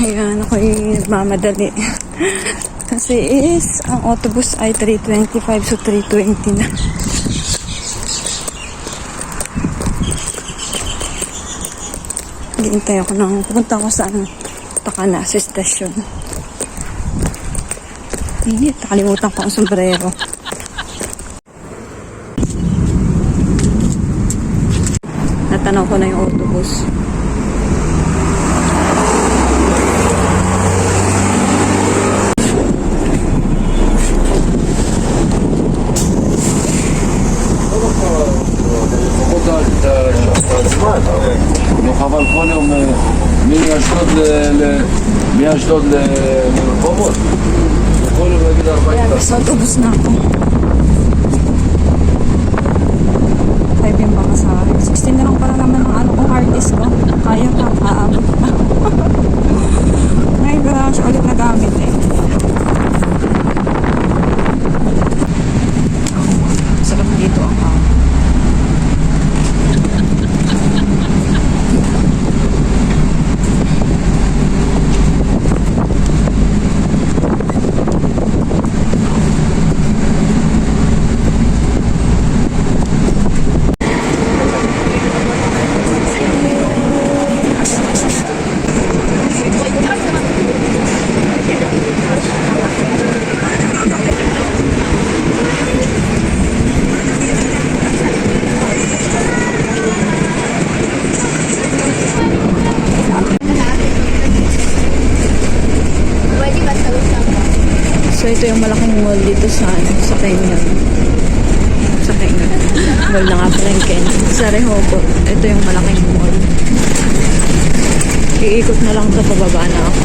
Ayan, ako'y nagmamadali. Kasi ang autobus ay 3:25, so 3:20 na. Hintay ako nang pupunta ko sa Takana, sa estasyon. Init, nakalimutan ko ang sombrero. Natanaw ko na yung autobus. חבל כל יום מאשדוד לרחובות. כל יום נגיד 40 דקות. Sa autobus na ako. 5 yung pamasahe. 16 na lang pala naman ang kong harddisk ko. Kaya pa, aabot pa. My gosh, ulit na gamit eh. Sarap dito ang hawak. So ito yung malaking mall dito sa Kenyan. Sa Kenyan. Mall na nga pala yung Kenyan. Sa Rehoboth. Ito yung malaking mall. Iikot na lang ito pababa na ako.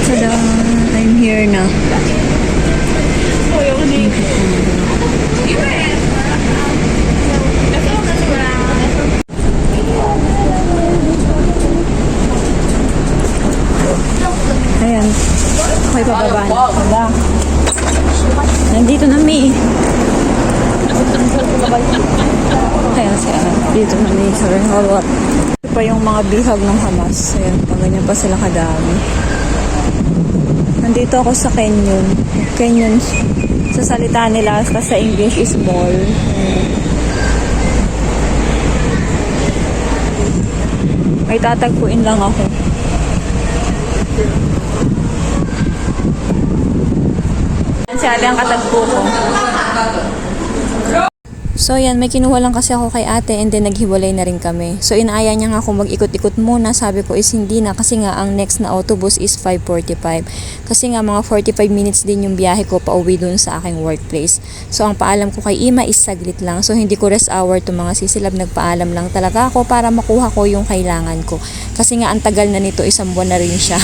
Tada! I'm here na. Ayan. Okay, pababa na. Tada! Nandito na mi. Ayan siya. Dito na mi. Sa Rehoboth. Ito pa yung mga bihag ng Hamas. Ayan. Ganyan pa sila kadami. Nandito ako sa Kenyon. Kenyon sa salita nila, sa English is mall. May tatagpuin lang ako. Si ate ang katagpo ko. So yan, may kinuha lang kasi ako kay ate and then naghiwalay na rin kami. So inaaya niya nga ako mag-ikot-ikot muna. Sabi ko is hindi na kasi nga ang next na autobus is 5:45. Kasi nga mga 45 minutes din yung biyahe ko pauwi dun sa aking workplace. So ang paalam ko kay Ima is saglit lang. So hindi ko rest hour to mga sisilab, nagpaalam lang talaga ako para makuha ko yung kailangan ko. Kasi nga ang tagal na nito, 1 buwan na rin siya.